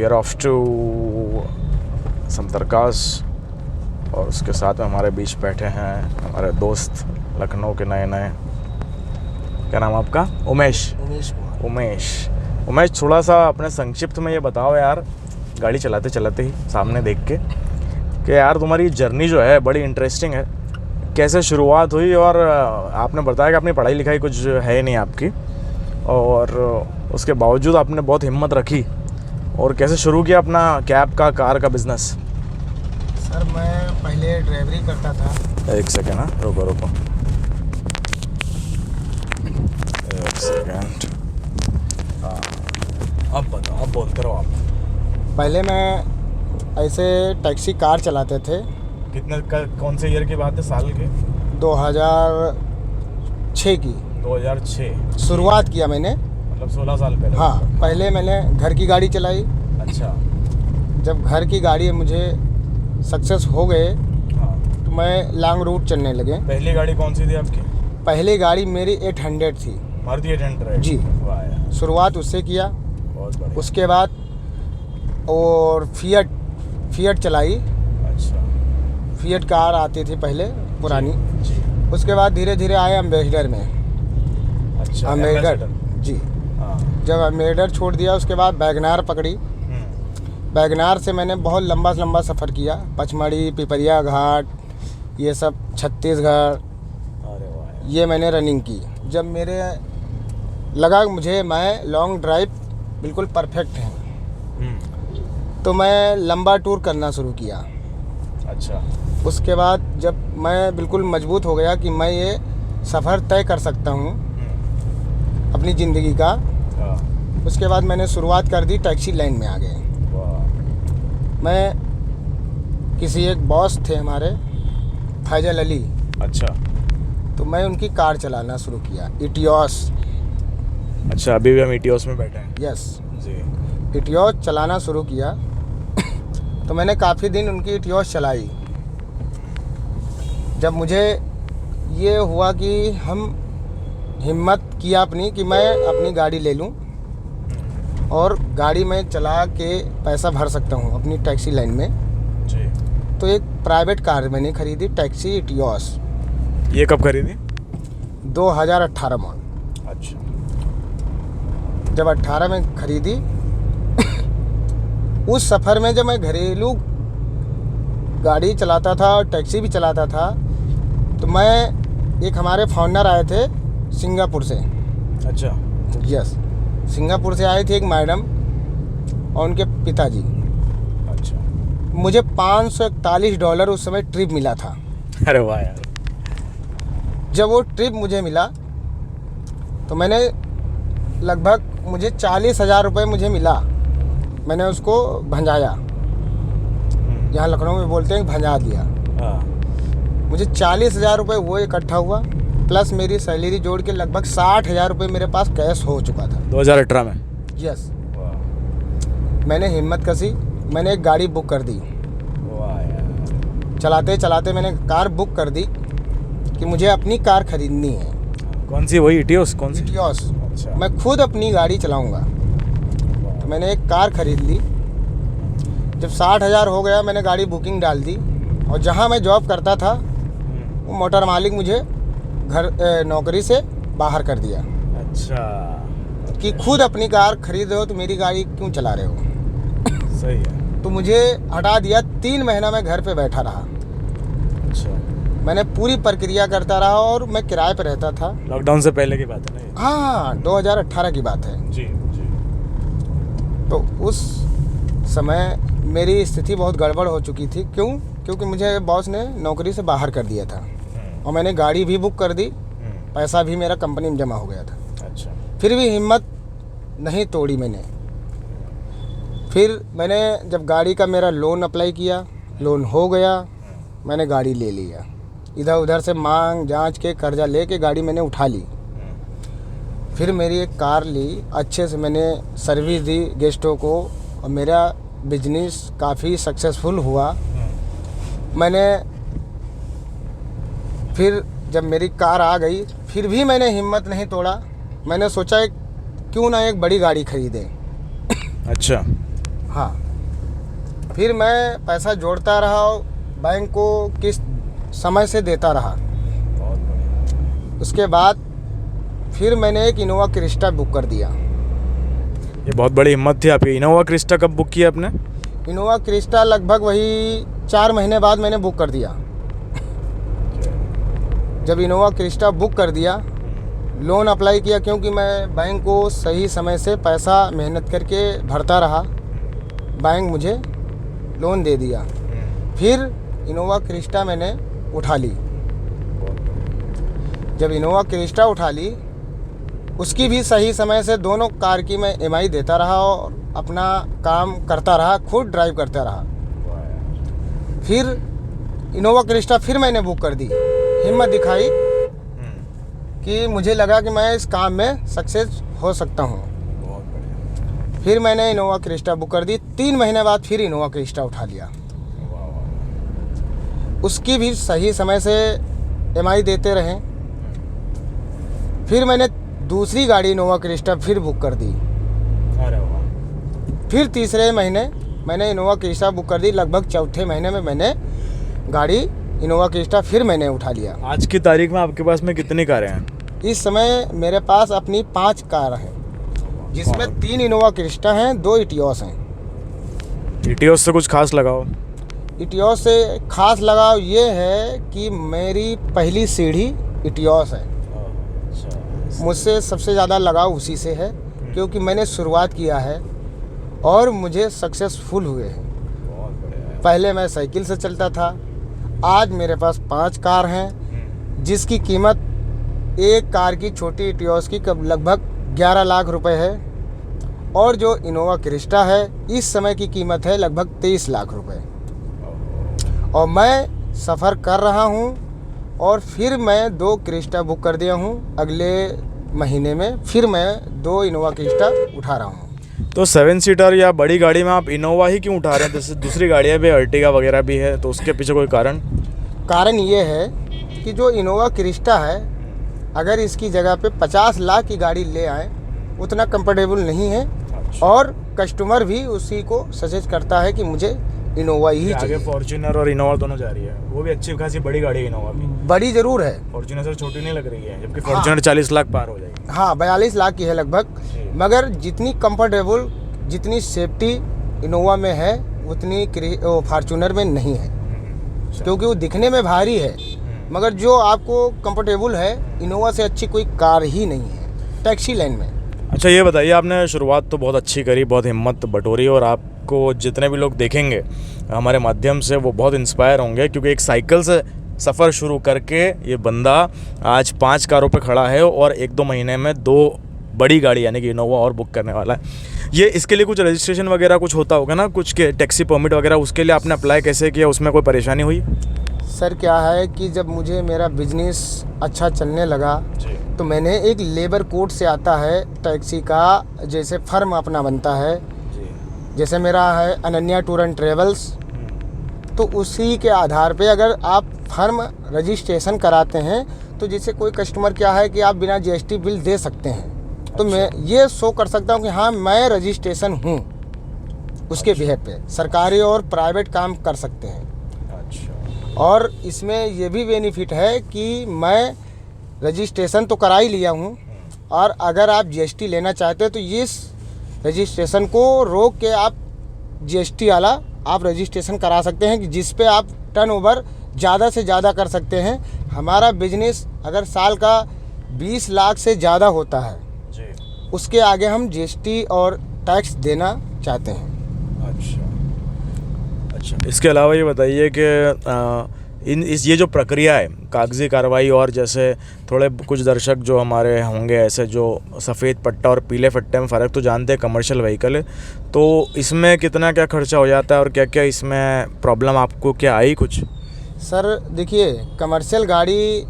We are of to समतरकास और उसके साथ में हमारे बीच बैठे हैं हमारे दोस्त लखनऊ के नए नए, क्या नाम आपका? उमेश। उमेश, थोड़ा सा अपने संक्षिप्त में ये बताओ यार, गाड़ी चलाते चलाते ही सामने देख के, कि यार तुम्हारी जर्नी जो है बड़ी इंटरेस्टिंग है। कैसे शुरुआत हुई और आपने बताया कि अपनी पढ़ाई लिखाई कुछ है नहीं आपकी, और उसके बावजूद आपने बहुत हिम्मत रखी और कैसे शुरू किया अपना कैब का, कार का बिज़नेस? सर मैं पहले ड्राइवरी करता था। एक सेकेंड, हाँ रुको एक सेकेंड। हाँ अब बताओ, अब बोलते रहो आप। पहले मैं ऐसे टैक्सी कार चलाते थे। कितने कौन से ईयर की बात है, साल के? 2006 की। 2006 शुरुआत किया मैंने, मतलब 16 साल पहले। हाँ, पहले मैंने घर की गाड़ी चलाई। अच्छा। जब घर की गाड़ी मुझे सक्सेस हो गए, हाँ, तो मैं लॉन्ग रूट चलने लगे। पहली गाड़ी कौन सी थी आपकी? पहली गाड़ी मेरी 800 थी, मारुति 800 जी। वाह यार, शुरुआत उससे किया। बहुत बढ़िया। उसके बाद और फिएट चलाई। अच्छा, फिएट कार आती थी पहले पुरानी। जी। उसके बाद धीरे धीरे आए अम्बेसडर में। अच्छा, अम्बेसडर, जी। हाँ। जब अम्बेसडर छोड़ दिया, उसके बाद वैगनार पकड़ी। वैगनार से मैंने बहुत लंबा सफ़र किया, पचमढ़ी, पिपरिया घाट, ये सब, छत्तीसगढ़। अरे वाह, ये मैंने रनिंग की। जब मेरे लगा मुझे मैं लॉन्ग ड्राइव बिल्कुल परफेक्ट है, तो मैं लंबा टूर करना शुरू किया। अच्छा। उसके बाद जब मैं बिल्कुल मजबूत हो गया कि मैं ये सफ़र तय कर सकता हूँ अपनी ज़िंदगी का, हाँ। उसके बाद मैंने शुरुआत कर दी, टैक्सी लाइन में आ गए। मैं किसी एक बॉस थे हमारे, फैजल अली। अच्छा। तो मैं उनकी कार चलाना शुरू किया, इटियोस। अच्छा, अभी भी हम इटियोस में बैठे हैं। यस जी। इटियोस चलाना शुरू किया। तो मैंने काफ़ी दिन उनकी इटियोस चलाई। जब मुझे ये हुआ कि हम हिम्मत किया अपनी कि मैं अपनी गाड़ी ले लूं और गाड़ी में चला के पैसा भर सकता हूं अपनी टैक्सी लाइन में, जी। तो एक प्राइवेट कार मैंने खरीदी, टैक्सी इटियोस। ये कब खरीदी? 2018 में। अच्छा। जब 18 में खरीदी, उस सफ़र में जब मैं घरेलू गाड़ी चलाता था और टैक्सी भी चलाता था, तो मैं, एक हमारे फाउंडर आए थे सिंगापुर से। अच्छा। यस, सिंगापुर से आई थी एक मैडम और उनके पिताजी। अच्छा। मुझे $541 उस समय ट्रिप मिला था। अरे वाह यार। जब वो ट्रिप मुझे मिला, तो मैंने लगभग, मुझे 40,000 रुपये मुझे मिला। मैंने उसको भंजाया, यहाँ लखनऊ में बोलते हैं भंजा दिया। हाँ। मुझे 40,000 रुपये वो इकट्ठा हुआ, प्लस मेरी सैलरी जोड़ के लगभग 60,000 रुपये मेरे पास कैश हो चुका था 2018 में। यस। वाह। मैंने हिम्मत कसी, मैंने एक गाड़ी बुक कर दी। वाह यार। चलाते चलाते मैंने कार बुक कर दी कि मुझे अपनी कार खरीदनी है। कौन सी? वही इटियोस? कौन सी? इटियोस। अच्छा। मैं खुद अपनी गाड़ी चलाऊंगा। तो मैंने एक कार खरीद ली। जब 60,000 हो गया, मैंने गाड़ी बुकिंग डाल दी, और जहां मैं जॉब करता था वो मोटर मालिक मुझे घर नौकरी से बाहर कर दिया। अच्छा। कि खुद अपनी कार खरीद रहे हो तो मेरी गाड़ी क्यों चला रहे हो। सही है। तो मुझे हटा दिया। 3 महीना मैं घर पे बैठा रहा। अच्छा। मैंने पूरी प्रक्रिया करता रहा और मैं किराए पे रहता था। लॉकडाउन से पहले की बात है ना ये? हाँ, 2018 की बात है। जी जी। तो उस समय मेरी स्थिति बहुत गड़बड़ हो चुकी थी। क्योंकि मुझे बॉस ने नौकरी से बाहर कर दिया था, और मैंने गाड़ी भी बुक कर दी, पैसा भी मेरा कंपनी में जमा हो गया था। अच्छा। फिर भी हिम्मत नहीं तोड़ी मैंने। फिर मैंने जब गाड़ी का मेरा लोन अप्लाई किया, लोन हो गया, मैंने गाड़ी ले लिया। इधर उधर से मांग जांच के कर्जा लेके गाड़ी मैंने उठा ली। फिर मेरी एक कार ली, अच्छे से मैंने सर्विस दी गेस्टों को, और मेरा बिजनेस काफ़ी सक्सेसफुल हुआ। मैंने फिर जब मेरी कार आ गई, फिर भी मैंने हिम्मत नहीं तोड़ा। मैंने सोचा क्यों ना एक बड़ी गाड़ी खरीदें। अच्छा। हाँ, फिर मैं पैसा जोड़ता रहा, बैंक को किस्त समय से देता रहा। बहुत बढ़िया। उसके बाद फिर मैंने एक इनोवा क्रिस्टा बुक कर दिया। ये बहुत बड़ी हिम्मत थी आपकी। इनोवा क्रिस्टा कब बुक किया आपने? इनोवा क्रिस्टा लगभग वही 4 महीने बाद मैंने बुक कर दिया। जब इनोवा क्रिस्टा बुक कर दिया, लोन अप्लाई किया, क्योंकि मैं बैंक को सही समय से पैसा मेहनत करके भरता रहा, बैंक मुझे लोन दे दिया। फिर इनोवा क्रिस्टा मैंने उठा ली। जब इनोवा क्रिस्टा उठा ली, उसकी भी सही समय से दोनों कार की मैं EMI देता रहा और अपना काम करता रहा, खुद ड्राइव करता रहा। फिर इनोवा क्रिस्टा फिर मैंने बुक कर दी, हिम्मत दिखाई कि मुझे लगा कि मैं इस काम में सक्सेस हो सकता हूँ। बहुत बढ़िया। फिर मैंने इनोवा क्रिस्टा बुक कर दी। 3 महीने बाद फिर इनोवा क्रिस्टा उठा लिया। उसकी भी सही समय से EMI देते रहे। फिर मैंने दूसरी गाड़ी इनोवा क्रिस्टा फिर बुक कर दी। अरे वाह। फिर तीसरे महीने मैंने इनोवा क्रिस्टा बुक कर दी। लगभग चौथे महीने में मैंने गाड़ी इनोवा क्रिस्टा फिर मैंने उठा लिया। आज की तारीख में आपके पास में कितनी कारें हैं? इस समय मेरे पास अपनी 5 कार हैं, जिसमें 3 इनोवा क्रिस्टा हैं, 2 इटियोस हैं। इटियोस से कुछ खास लगाओ? इटियोस से खास लगाव ये है कि मेरी पहली सीढ़ी इटियोस है। मुझसे सबसे ज़्यादा लगाव उसी से है, क्योंकि मैंने शुरुआत किया है और मुझे सक्सेसफुल हुए हैं। पहले मैं साइकिल से चलता था, आज मेरे पास 5 कार हैं, जिसकी कीमत एक कार की छोटी इटियोस की लगभग 11 लाख रुपए है, और जो इनोवा क्रिस्टा है इस समय की कीमत है लगभग 23 लाख रुपए। और मैं सफ़र कर रहा हूँ, और फिर मैं 2 क्रिस्टा बुक कर दिया हूँ। अगले महीने में फिर मैं 2 इनोवा क्रिस्टा उठा रहा हूँ। तो 7 सीटर या बड़ी गाड़ी में आप इनोवा ही क्यों उठा रहे हैं? जैसे दूसरी गाड़ियाँ भी, अर्टिगा वगैरह भी है, तो उसके पीछे कोई कारण? कारण ये है कि जो इनोवा क्रिस्टा है, अगर इसकी जगह पे 50 लाख की गाड़ी ले आए, उतना कंफर्टेबल नहीं है। और कस्टमर भी उसी को सजेस्ट करता है कि मुझे इनोवा ही आगे चाहिए। फॉर्च्यूनर और इनोवा दोनों जा रही है, वो भी अच्छी खासी बड़ी गाड़ी है इनोवा भी। बड़ी ज़रूर है, फॉर्च्यूनर से छोटी नहीं लग रही है, जबकि फॉर्च्यूनर 40 लाख पार हो जाएगी। हाँ 42 लाख की है लगभग, मगर जितनी कंफर्टेबल, जितनी सेफ्टी इनोवा में है, उतनी फॉर्च्यूनर में नहीं है। क्योंकि वो दिखने में भारी है, मगर जो आपको कंफर्टेबल है, इनोवा से अच्छी कोई कार ही नहीं है टैक्सी लाइन में। अच्छा ये बताइए, आपने शुरुआत तो बहुत अच्छी करी, बहुत हिम्मत बटोरी, और आपको जितने भी लोग देखेंगे हमारे माध्यम से वो बहुत इंस्पायर होंगे, क्योंकि एक साइकिल से सफ़र शुरू करके ये बंदा आज 5 कारों पे खड़ा है और 1-2 महीने में 2 बड़ी गाड़ी यानी कि इनोवा और बुक करने वाला है। ये इसके लिए कुछ रजिस्ट्रेशन वगैरह कुछ होता होगा ना, कुछ के टैक्सी परमिट वगैरह, उसके लिए आपने अप्लाई कैसे किया? उसमें कोई परेशानी हुई? सर क्या है कि जब मुझे मेरा बिजनेस अच्छा चलने लगा, तो मैंने एक लेबर कोड से आता है टैक्सी का, जैसे फर्म अपना बनता है। जैसे मेरा है अनन्या टूर एंड ट्रेवल्स, तो उसी के आधार पे अगर आप फर्म रजिस्ट्रेशन कराते हैं, तो जैसे कोई कस्टमर क्या है कि आप बिना GST बिल दे सकते हैं, तो मैं ये शो कर सकता हूँ कि हाँ मैं रजिस्ट्रेशन हूँ। उसके बिहेव पे सरकारी और प्राइवेट काम कर सकते हैं। और इसमें ये भी बेनिफिट है कि मैं रजिस्ट्रेशन तो करा ही लिया हूँ, और अगर आप GST लेना चाहते हैं तो इस रजिस्ट्रेशन को रोक के आप GST वाला आप रजिस्ट्रेशन करा सकते हैं, कि जिस पे आप टर्नओवर ज़्यादा से ज़्यादा कर सकते हैं। हमारा बिजनेस अगर साल का 20 लाख से ज़्यादा होता है, उसके आगे हम GST और टैक्स देना चाहते हैं। अच्छा, इसके अलावा ये बताइए कि ये जो प्रक्रिया है कागज़ी कार्रवाई, और जैसे थोड़े कुछ दर्शक जो हमारे होंगे ऐसे जो सफ़ेद पट्टा और पीले पट्टे में फ़र्क तो जानते हैं, कमर्शियल व्हीकल है, तो इसमें कितना क्या खर्चा हो जाता है और क्या क्या इसमें प्रॉब्लम आपको क्या आई कुछ? सर देखिए, कमर्शियल गाड़ी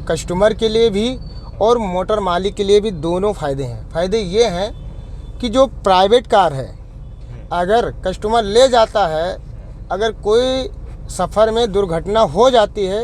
कस्टमर के लिए भी और मोटर मालिक के लिए भी दोनों फ़ायदे हैं। फ़ायदे ये हैं कि जो प्राइवेट कार है, अगर कस्टमर ले जाता है, अगर कोई सफ़र में दुर्घटना हो जाती है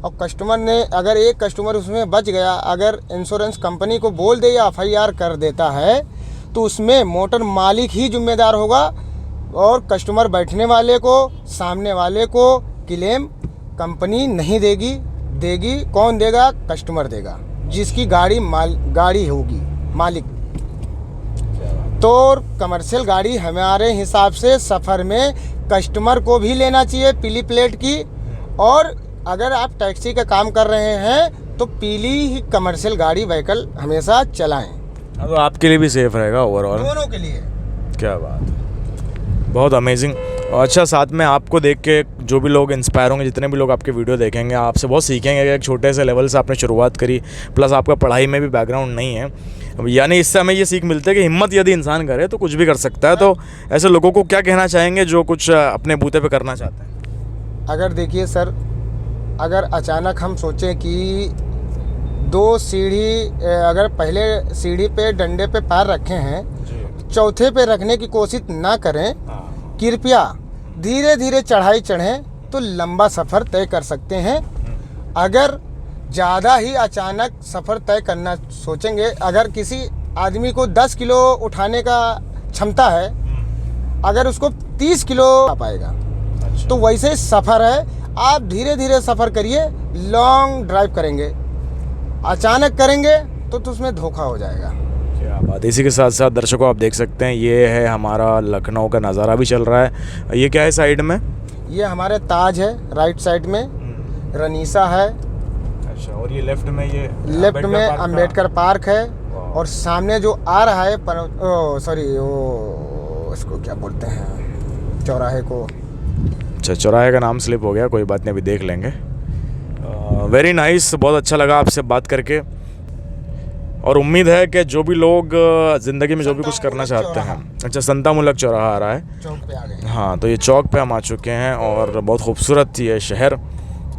और कस्टमर ने, अगर एक कस्टमर उसमें बच गया, अगर इंश्योरेंस कंपनी को बोल दे या FIR कर देता है, तो उसमें मोटर मालिक ही जिम्मेदार होगा और कस्टमर बैठने वाले को, सामने वाले को क्लेम कंपनी नहीं देगी। कौन देगा? कस्टमर देगा, जिसकी गाड़ी होगी मालिक। तो कमर्शियल गाड़ी हमारे हिसाब से सफ़र में कस्टमर को भी लेना चाहिए पीली प्लेट की, और अगर आप टैक्सी का काम कर रहे हैं तो पीली ही कमर्शियल गाड़ी व्हीकल हमेशा चलाएं। तो आपके लिए भी सेफ रहेगा ओवरऑल, दोनों के लिए। क्या बात है, बहुत अमेजिंग। और अच्छा, साथ में आपको देख के जो भी लोग इंस्पायर होंगे, जितने भी लोग आपके वीडियो देखेंगे, आपसे बहुत सीखेंगे कि एक छोटे से लेवल से आपने शुरुआत करी, प्लस आपका पढ़ाई में भी बैकग्राउंड नहीं है, यानी इससे हमें ये सीख मिलती है कि हिम्मत यदि इंसान करे तो कुछ भी कर सकता है। तो ऐसे लोगों को क्या कहना चाहेंगे जो कुछ अपने बूते पे करना चाहते हैं? अगर देखिए सर, अगर अचानक हम सोचें कि 2 सीढ़ी, अगर पहले सीढ़ी पे डंडे पे पैर रखे हैं, चौथे पे रखने की कोशिश ना करें। कृपया धीरे धीरे चढ़ाई चढ़ें तो लंबा सफ़र तय कर सकते हैं। अगर ज़्यादा ही अचानक सफ़र तय करना सोचेंगे, अगर किसी आदमी को 10 किलो उठाने का क्षमता है, अगर उसको 30 किलो आ पाएगा। तो वैसे सफ़र है, आप धीरे धीरे सफ़र करिए। लॉन्ग ड्राइव करेंगे, अचानक करेंगे तो उसमें धोखा हो जाएगा। क्या बात। इसी के साथ साथ दर्शकों आप देख सकते हैं, ये है हमारा लखनऊ का नज़ारा भी चल रहा है। ये क्या है साइड में? ये हमारे ताज है, राइट साइड में रनीसा है। अच्छा, और ये लेफ्ट में, ये लेफ्ट में अंबेडकर पार्क है, और सामने जो आ रहा है इसको क्या बोलते हैं, चौराहे को। अच्छा, चौराहे का नाम स्लिप हो गया, कोई बात नहीं, अभी देख लेंगे। वेरी नाइस, बहुत अच्छा लगा आपसे बात करके, और उम्मीद है कि जो भी लोग ज़िंदगी में जो भी कुछ करना चाहते हैं। अच्छा, संतामुलक चौराहा आ रहा है, चौक पे आ गए। हाँ, तो ये चौक पे हम आ चुके हैं, और बहुत खूबसूरत ये शहर।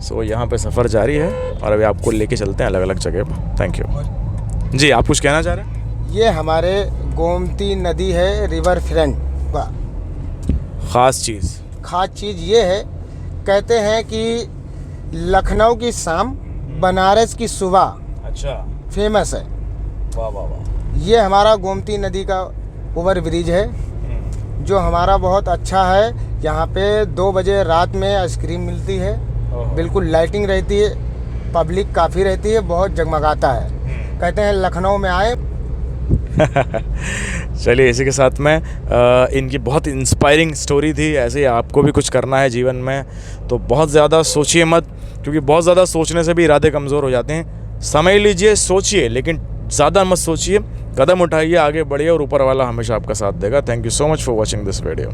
सो यहाँ पे सफ़र जारी है, और अभी आपको लेके चलते हैं अलग अलग जगह पर। थैंक यू जी। आप कुछ कहना चाह रहे हैं? ये हमारे गोमती नदी है, रिवर फ्रंट। ख़ास चीज़ ये है, कहते हैं कि लखनऊ की शाम, बनारस की सुबह। अच्छा, फेमस है। वाह वाह वाह। ये हमारा गोमती नदी का ओवर ब्रिज है, जो हमारा बहुत अच्छा है। यहाँ पे 2 बजे रात में आइसक्रीम मिलती है, बिल्कुल लाइटिंग रहती है, पब्लिक काफ़ी रहती है, बहुत जगमगाता है। कहते हैं लखनऊ में आए। चलिए, इसी के साथ में इनकी बहुत इंस्पायरिंग स्टोरी थी। ऐसे ही आपको भी कुछ करना है जीवन में तो बहुत ज़्यादा सोचिए मत, क्योंकि बहुत ज़्यादा सोचने से भी इरादे कमज़ोर हो जाते हैं। समय लीजिए, सोचिए, लेकिन ज़्यादा मत सोचिए, कदम उठाइए, आगे बढ़िए, और ऊपर वाला हमेशा आपका साथ देगा। Thank you so much for watching this video.